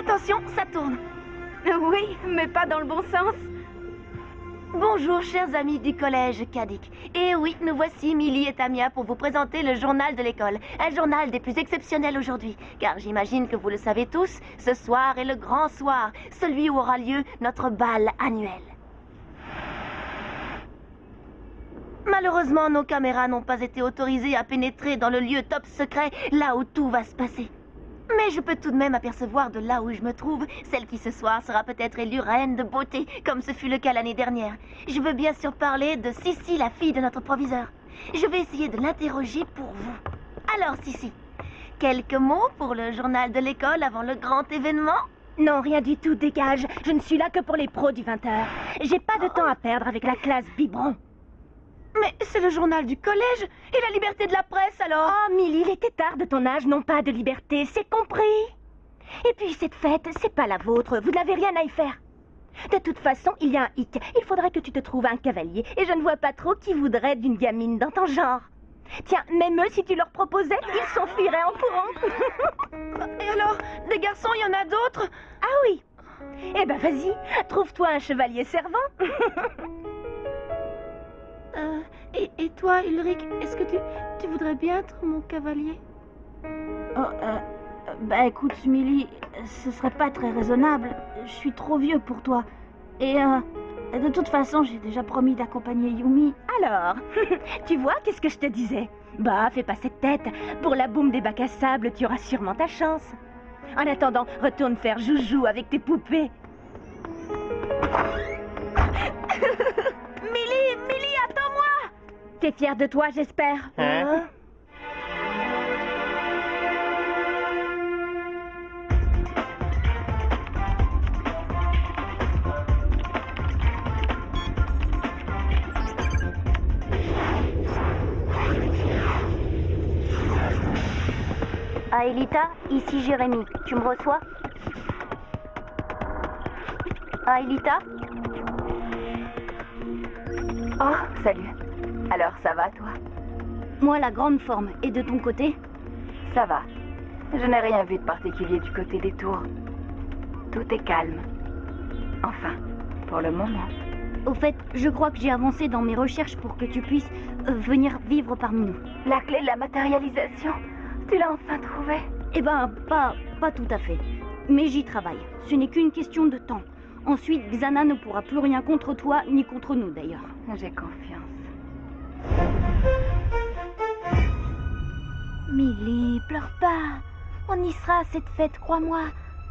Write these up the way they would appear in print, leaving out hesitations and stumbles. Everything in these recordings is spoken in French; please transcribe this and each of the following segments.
Attention, ça tourne. Oui, mais pas dans le bon sens. Bonjour, chers amis du collège Caddick. Et oui, nous voici, Millie et Tamia, pour vous présenter le journal de l'école. Un journal des plus exceptionnels aujourd'hui. Car j'imagine que vous le savez tous, ce soir est le grand soir, celui où aura lieu notre bal annuel. Malheureusement, nos caméras n'ont pas été autorisées à pénétrer dans le lieu top secret, là où tout va se passer. Mais je peux tout de même apercevoir de là où je me trouve, celle qui ce soir sera peut-être élue reine de beauté, comme ce fut le cas l'année dernière. Je veux bien sûr parler de Sissi, la fille de notre proviseur. Je vais essayer de l'interroger pour vous. Alors Sissi, quelques mots pour le journal de l'école avant le grand événement? Non, rien du tout, dégage. Je ne suis là que pour les pros du 20h. J'ai pas de temps à perdre avec la classe biberon. Mais c'est le journal du collège et la liberté de la presse alors. Oh, Millie, les têtards de ton âge n'ont pas de liberté, c'est compris. Et puis cette fête, c'est pas la vôtre, vous n'avez rien à y faire. De toute façon, il y a un hic. Il faudrait que tu te trouves un cavalier. Et je ne vois pas trop qui voudrait d'une gamine dans ton genre. Tiens, même eux, si tu leur proposais, ils s'enfuiraient en courant. Et alors, des garçons, il y en a d'autres? Ah oui. Eh ben vas-y, trouve-toi un chevalier servant. Et toi, Ulrich, est-ce que tu voudrais bien être mon cavalier? Bah écoute, Millie, ce serait pas très raisonnable. Je suis trop vieux pour toi. Et de toute façon, j'ai déjà promis d'accompagner Yumi. Alors, tu vois, qu'est-ce que je te disais? Bah, fais pas cette tête. Pour la boum des bacs à sable, tu auras sûrement ta chance. En attendant, retourne faire joujou avec tes poupées. Millie, attends-moi! T'es fière de toi, j'espère. Hein? Aelita, ici Jérémy. Tu me reçois? Aelita? Oh, salut. Alors, ça va, toi? Moi, la grande forme. Et de ton côté? Ça va. Je n'ai rien vu de particulier du côté des tours. Tout est calme. Enfin, pour le moment. Au fait, je crois que j'ai avancé dans mes recherches pour que tu puisses venir vivre parmi nous. La clé de la matérialisation, tu l'as enfin trouvée? Eh ben, pas tout à fait. Mais j'y travaille. Ce n'est qu'une question de temps. Ensuite, Xana ne pourra plus rien contre toi, ni contre nous d'ailleurs. J'ai confiance. Millie, pleure pas. On y sera à cette fête, crois-moi.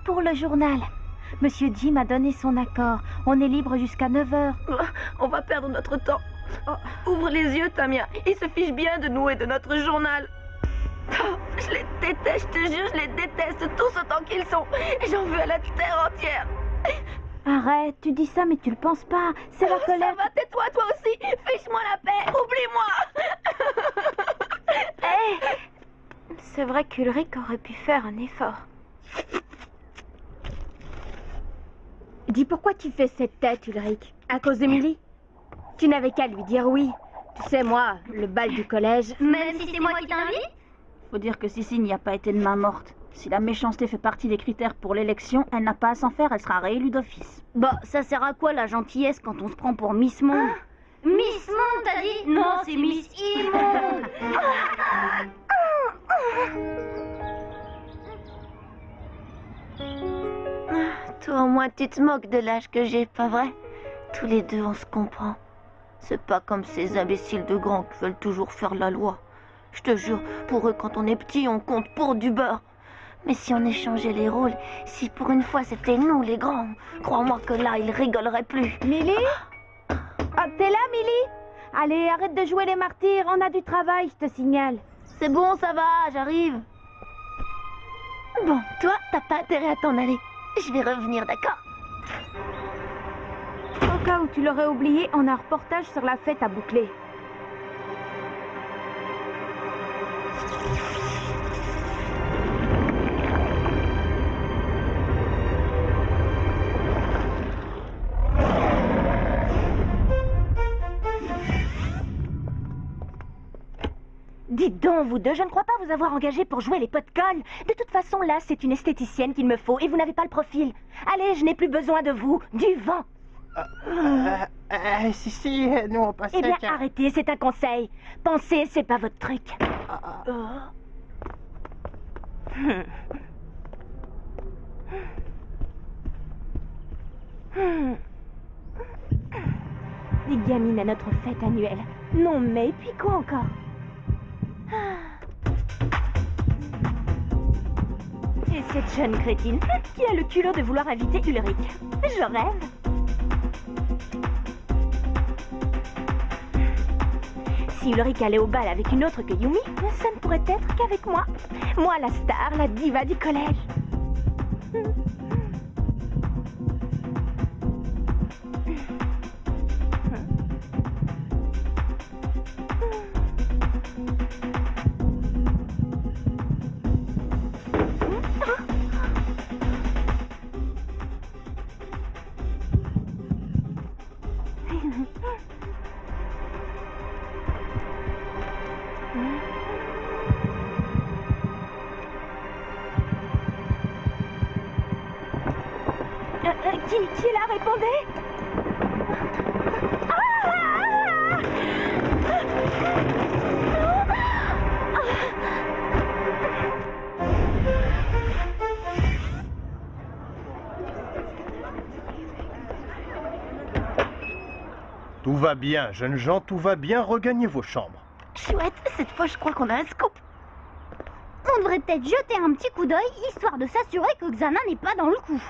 Pour le journal. Monsieur Jim a donné son accord. On est libre jusqu'à 9h. On va perdre notre temps. Oh, ouvre les yeux, Tamia. Ils se fichent bien de nous et de notre journal. Oh, je les déteste, je te jure, je les déteste tous autant qu'ils sont. J'en veux à la terre entière. Arrête, tu dis ça mais tu le penses pas. C'est la colère. Ça va, tais-toi, toi aussi. Fiche-moi la paix. Oublie-moi. Hey, c'est vrai qu'Ulrich aurait pu faire un effort. Dis pourquoi tu fais cette tête, Ulrich? À cause de Millie? Tu n'avais qu'à lui dire oui. Tu sais, moi, le bal du collège... Même si c'est moi qui t'invite? Faut dire que Sissi n'y a pas été de main morte. Si la méchanceté fait partie des critères pour l'élection, elle n'a pas à s'en faire, elle sera réélue d'office. Bah, ça sert à quoi la gentillesse quand on se prend pour Miss Monde? Miss Monde, t'as dit? Non, c'est Miss Immonde. Toi, au moins, tu te moques de l'âge que j'ai, pas vrai? Tous les deux, on se comprend. C'est pas comme ces imbéciles de grands qui veulent toujours faire la loi. Je te jure, pour eux, quand on est petit, on compte pour du beurre. Mais si on échangeait les rôles, si pour une fois c'était nous les grands, crois-moi que là, ils rigoleraient plus. Millie? Ah, t'es là, Millie? Allez, arrête de jouer les martyrs, on a du travail, je te signale. C'est bon, ça va, j'arrive. Bon, toi, t'as pas intérêt à t'en aller. Je vais revenir, d'accord? Au cas où tu l'aurais oublié, on a un reportage sur la fête à boucler. Dites donc, vous deux, je ne crois pas vous avoir engagé pour jouer les pots de colle. De toute façon, là, c'est une esthéticienne qu'il me faut et vous n'avez pas le profil. Allez, je n'ai plus besoin de vous. Du vent. Si, nous on passait... Eh bien, arrêtez, c'est un conseil. Pensez, c'est pas votre truc. Des gamines à notre fête annuelle. Non mais, puis quoi encore? Et cette jeune crétine qui a le culot de vouloir inviter Ulrich. Je rêve. Si Ulrich allait au bal avec une autre que Yumi, ça ne pourrait être qu'avec moi. Moi, la star, la diva du collège. Qui est là? Répondez! Tout va bien, jeunes gens, tout va bien. Regagnez vos chambres. Chouette, cette fois, je crois qu'on a un scoop. On devrait peut-être jeter un petit coup d'œil, histoire de s'assurer que Xana n'est pas dans le coup.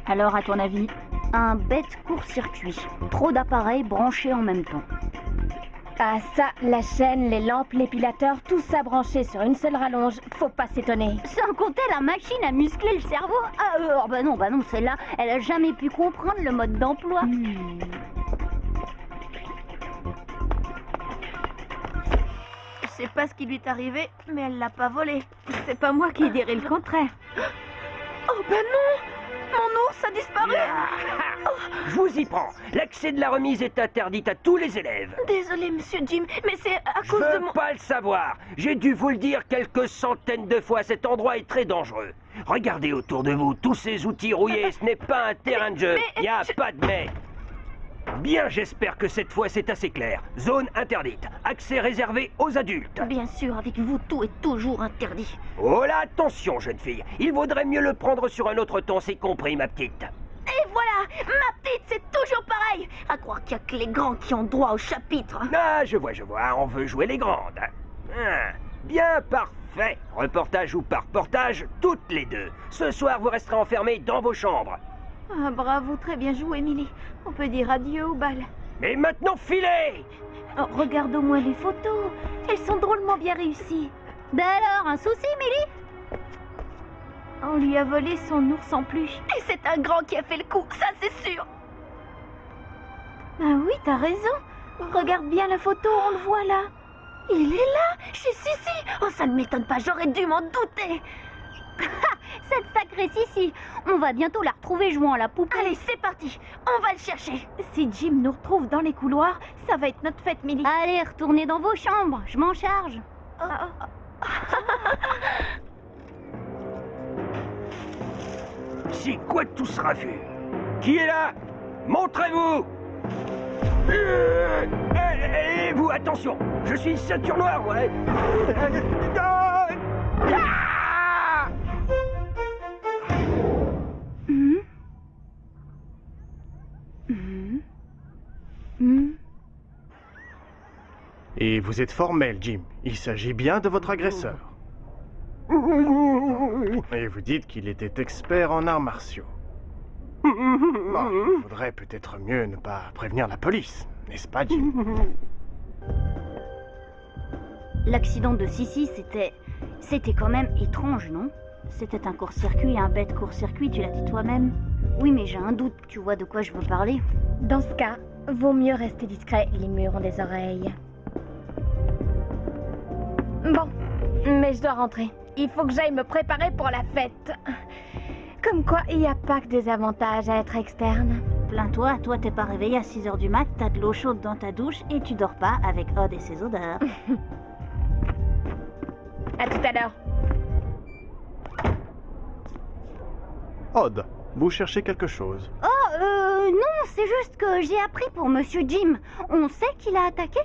Alors, à ton avis? Un bête court-circuit. Trop d'appareils branchés en même temps. Ah ça, la chaîne, les lampes, l'épilateur, tout ça branché sur une seule rallonge. Faut pas s'étonner. Sans compter la machine à muscler le cerveau. Bah non, celle-là, elle a jamais pu comprendre le mode d'emploi. Je sais pas ce qui lui est arrivé, mais elle l'a pas volé. C'est pas moi qui dirais le contraire. Oh ben non! Mon ours a disparu! Je vous y prends. L'accès de la remise est interdit à tous les élèves. Désolé, monsieur Jim, mais c'est à Je cause de veux mon... pas le savoir. J'ai dû vous le dire quelques centaines de fois. Cet endroit est très dangereux. Regardez autour de vous, tous ces outils rouillés. Ce n'est pas un terrain de jeu. Il n'y a pas de mais. Bien, j'espère que cette fois c'est assez clair. Zone interdite. Accès réservé aux adultes. Bien sûr, avec vous, tout est toujours interdit. Oh là, attention, jeune fille. Il vaudrait mieux le prendre sur un autre ton, c'est compris, ma petite. Et voilà! Ma petite, c'est toujours pareil! À croire qu'il n'y a que les grands qui ont droit au chapitre. Ah, je vois, on veut jouer les grandes. Ah, bien, parfait. Reportage ou par reportage, toutes les deux. Ce soir, vous resterez enfermés dans vos chambres. Ah, bravo, très bien joué, Millie. On peut dire adieu au bal. Et maintenant, filez! Oh, regarde au moins les photos. Elles sont drôlement bien réussies. Ben alors, un souci, Millie? On lui a volé son ours en peluche. Et c'est un grand qui a fait le coup, ça c'est sûr. Ah oui, t'as raison. Regarde bien la photo, on le voit là. Il est là, chez Sissi. Oh, ça ne m'étonne pas, j'aurais dû m'en douter. Cette sacrée Sissi, on va bientôt la retrouver jouant à la poupée. Allez, c'est parti, on va le chercher. Si Jim nous retrouve dans les couloirs, ça va être notre fête, Millie. Allez, retournez dans vos chambres, je m'en charge. C'est quoi tout ce raffut? Qui est là? Montrez-vous! Et vous, attention! Je suis ceinture noire, moi! Et vous êtes formel, Jim. Il s'agit bien de votre agresseur. Et vous dites qu'il était expert en arts martiaux. Bon, il faudrait peut-être mieux ne pas prévenir la police, n'est-ce pas, Jim? L'accident de Sissi, c'était quand même étrange, non? C'était un court-circuit, un bête court-circuit, tu l'as dit toi-même. Oui, mais j'ai un doute, tu vois de quoi je veux parler? Dans ce cas, vaut mieux rester discret, les murs ont des oreilles. Bon, mais je dois rentrer. Il faut que j'aille me préparer pour la fête. Comme quoi, il n'y a pas que des avantages à être externe. Plains-toi, toi t'es pas réveillé à 6 h du mat, t'as de l'eau chaude dans ta douche et tu dors pas avec Odd et ses odeurs. À tout à l'heure. Odd, vous cherchez quelque chose? Oh, non, c'est juste que j'ai appris pour Monsieur Jim. On sait qu'il a attaqué?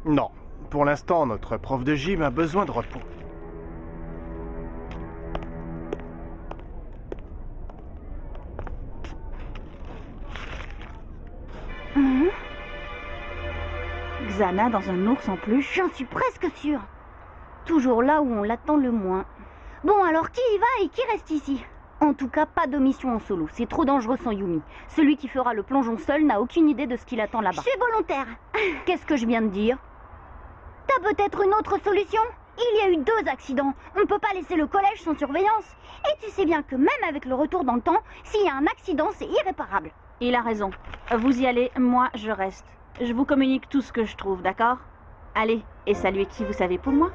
Non. Pour l'instant, notre prof de gym a besoin de repos. Xana dans un ours en peluche. J'en suis presque sûre. Toujours là où on l'attend le moins. Bon, alors qui y va et qui reste ici? En tout cas, pas de mission en solo. C'est trop dangereux sans Yumi. Celui qui fera le plongeon seul n'a aucune idée de ce qu'il attend là-bas. Je suis volontaire. Qu'est-ce que je viens de dire? T'as peut-être une autre solution? Il y a eu 2 accidents. On ne peut pas laisser le collège sans surveillance. Et tu sais bien que même avec le retour dans le temps, s'il y a un accident, c'est irréparable. Il a raison. Vous y allez, moi je reste. Je vous communique tout ce que je trouve, d'accord? Allez, et saluez qui vous savez pour moi?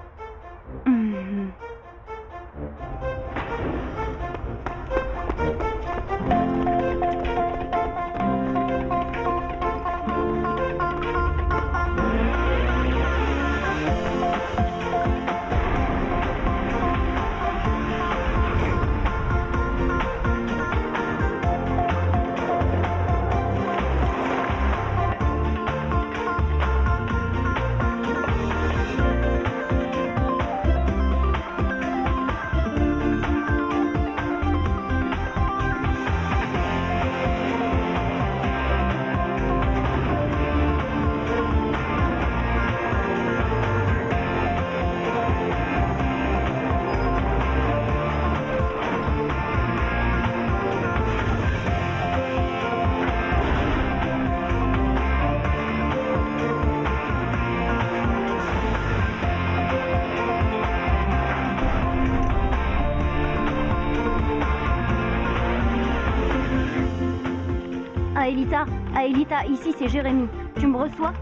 Aelita, ici c'est Jérémy. Tu me reçois?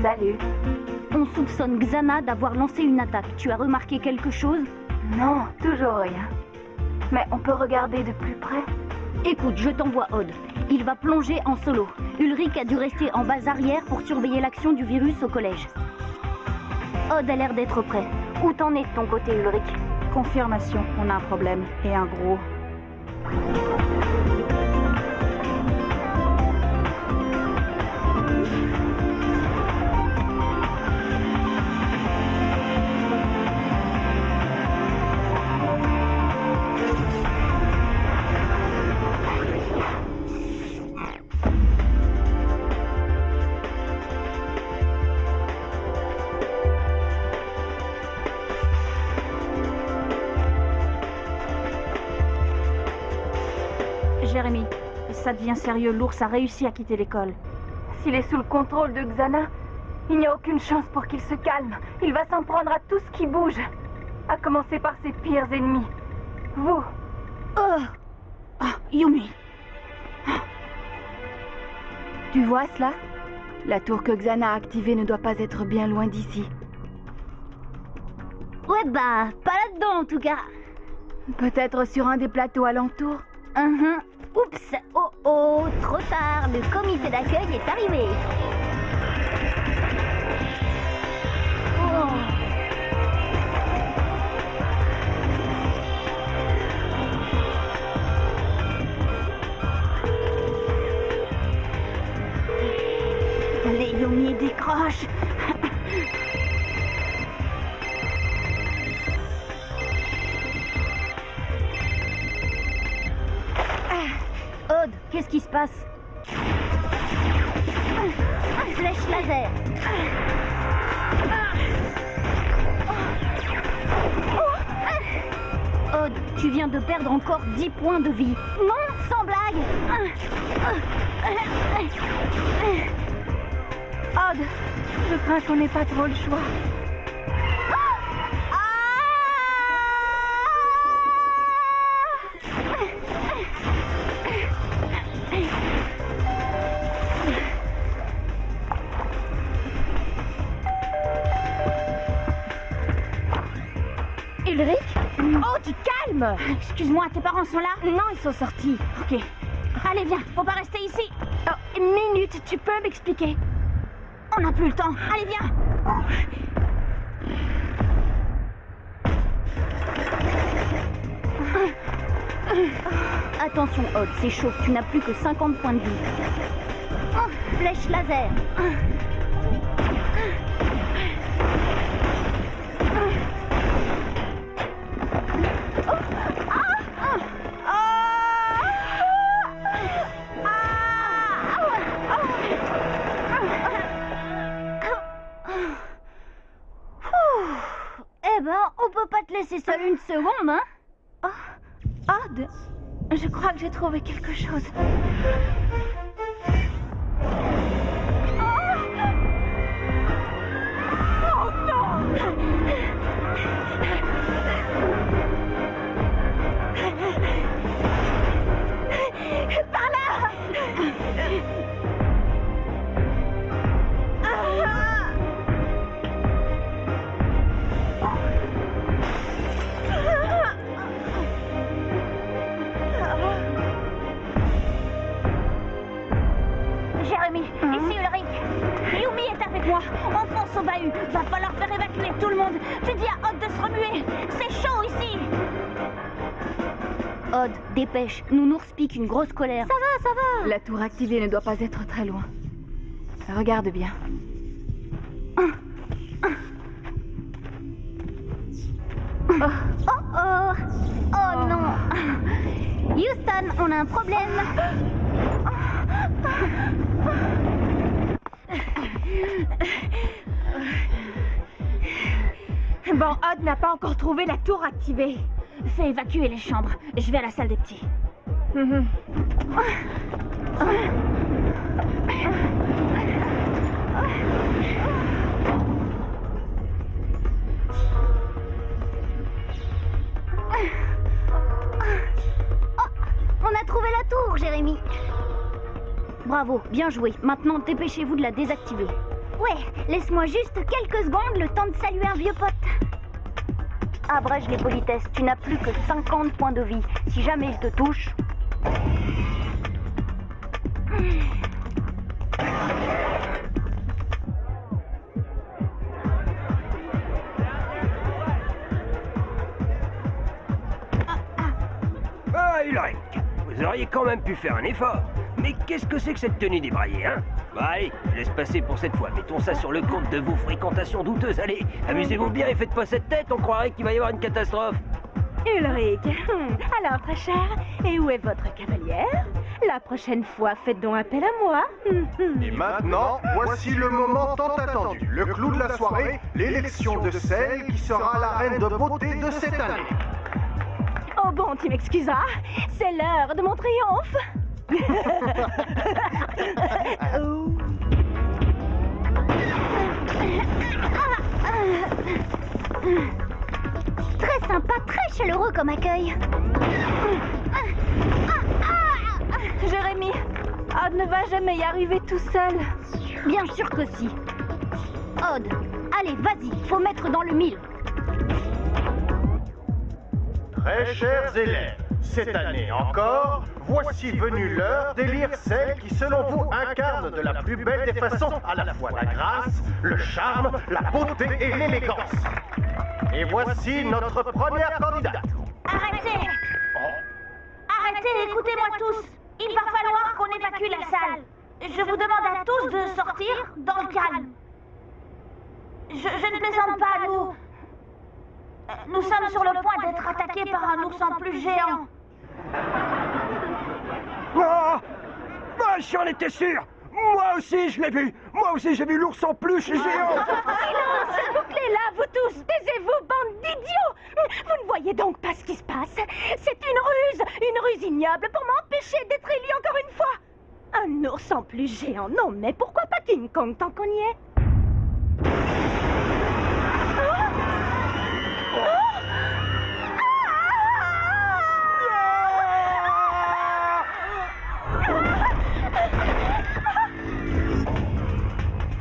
Salut. On soupçonne Xana d'avoir lancé une attaque. Tu as remarqué quelque chose? Non, toujours rien. Mais on peut regarder de plus près? Écoute, je t'envoie Odd. Il va plonger en solo. Ulrich a dû rester en base arrière pour surveiller l'action du virus au collège. Odd a l'air d'être prêt. Où t'en es de ton côté, Ulrich? Confirmation, on a un problème. Et un gros. Jérémy, ça devient sérieux. L'ours a réussi à quitter l'école. S'il est sous le contrôle de Xana, il n'y a aucune chance pour qu'il se calme. Il va s'en prendre à tout ce qui bouge. À commencer par ses pires ennemis. Vous. Yumi. Tu vois cela? La tour que Xana a activée ne doit pas être bien loin d'ici. Ouais bah, pas là-dedans en tout cas. Peut-être sur un des plateaux alentours? Oups, oh, trop tard, le comité d'accueil est arrivé. Les Yumi décrochent. Odd, qu'est-ce qui se passe? Flèche laser. Odd, tu viens de perdre encore 10 points de vie. Non, sans blague. Odd, je crains qu'on n'ait pas trop le choix. Ulrich? Oh, tu calmes! Excuse-moi, tes parents sont là? Non, ils sont sortis. Ok. Allez, viens, faut pas rester ici. Oh, une minute, tu peux m'expliquer? On n'a plus le temps. Allez, viens. Attention, Odd, c'est chaud. Tu n'as plus que 50 points de vie. Oh, flèche laser. Eh ben, on peut pas te laisser seule une seconde, hein? Odd, je crois que j'ai trouvé quelque chose. Oh non! Par là! Jérémy, ici Ulrich. Yumi est avec moi. On fonce au bahut. Va falloir faire évacuer tout le monde. Tu dis à Odd de se remuer. C'est chaud ici. Odd, dépêche. Nounours pique une grosse colère. Ça va. La tour activée ne doit pas être très loin. Regarde bien. Oh non! Houston, on a un problème! Bon, Odd n'a pas encore trouvé la tour activée. Fais évacuer les chambres. Je vais à la salle des petits. On a trouvé la tour, Jérémy. Bravo, bien joué. Maintenant, dépêchez-vous de la désactiver. Ouais, laisse-moi juste quelques secondes, le temps de saluer un vieux pote. Abrège les politesses, tu n'as plus que 50 points de vie. Si jamais il te touche... Ah, Ulrich, vous auriez quand même pu faire un effort. Mais qu'est-ce que c'est que cette tenue débraillée, hein? Bah allez, laisse passer pour cette fois. Mettons ça sur le compte de vos fréquentations douteuses. Allez, amusez-vous bien et faites pas cette tête, on croirait qu'il va y avoir une catastrophe. Ulrich, alors très cher, et où est votre cavalière? La prochaine fois, faites donc appel à moi. Et maintenant, voici le moment tant attendu. Le clou de la soirée, l'élection de celle qui sera la reine de beauté de cette année. Oh bon, tu m'excuseras, c'est l'heure de mon triomphe. Très sympa, très chaleureux comme accueil. Jérémy, Odd ne va jamais y arriver tout seul. Bien sûr que si. Odd, allez, vas-y, faut mettre dans le mille. Très chers élèves, cette année encore, voici venue l'heure d'élire celle qui, selon vous, incarne de la plus belle des façons à la fois la grâce, le charme, la beauté et l'élégance. Et voici notre première candidate. Arrêtez! Arrêtez, écoutez-moi tous. Il va falloir qu'on évacue la salle. Je vous demande à tous de sortir dans le calme. Je ne plaisante pas, nous sommes sur le point d'être attaqués par un ours en plus géant. Ah, j'en étais sûr. Moi aussi, je l'ai vu. Moi aussi, j'ai vu l'ours en peluche géant. Silence, s'il vous plaît, là, vous tous, taisez-vous, bande d'idiots. Vous ne voyez donc pas ce qui se passe. C'est une ruse ignoble pour m'empêcher d'être élu encore une fois. Un ours en plus géant, non, mais pourquoi pas King Kong tant qu'on y est?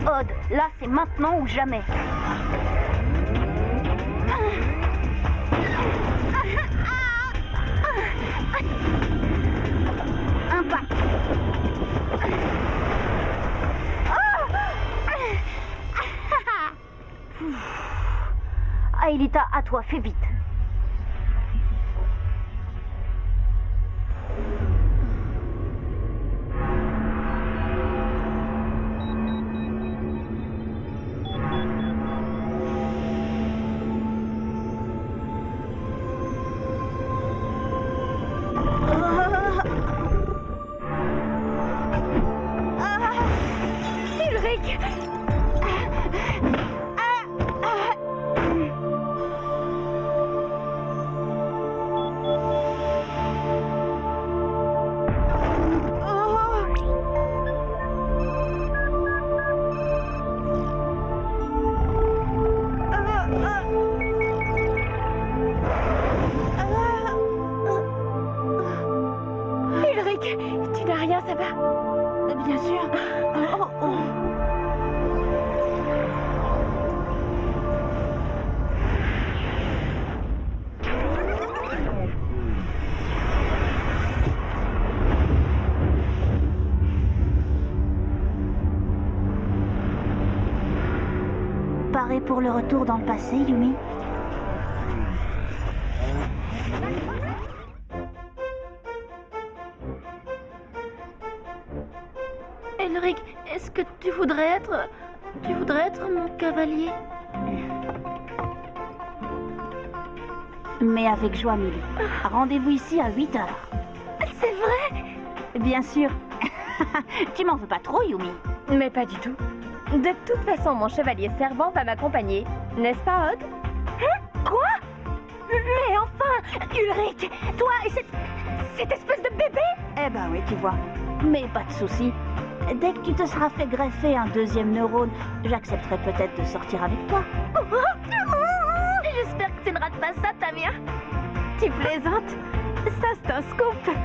Odd, là c'est maintenant ou jamais. Impact. Aelita, à toi, fais vite. Ulrich! Ulrich, tu n'as rien, ça va? Bien sûr. Paré pour le retour dans le passé, Yumi? Elric, est-ce que tu voudrais être mon cavalier? Mais avec joie, Millie. Rendez-vous ici à 8 heures. C'est vrai? Bien sûr. Tu m'en veux pas trop, Yumi? Mais pas du tout. De toute façon, mon chevalier servant va m'accompagner. N'est-ce pas, Odd? Hein? Quoi? Mais enfin, Ulrich, toi et cette espèce de bébé? Eh ben oui, tu vois. Mais pas de souci. Dès que tu te seras fait greffer un deuxième neurone, j'accepterai peut-être de sortir avec toi. J'espère que tu ne rates pas ça, Tamia. Tu plaisantes? Ça, c'est un scoop.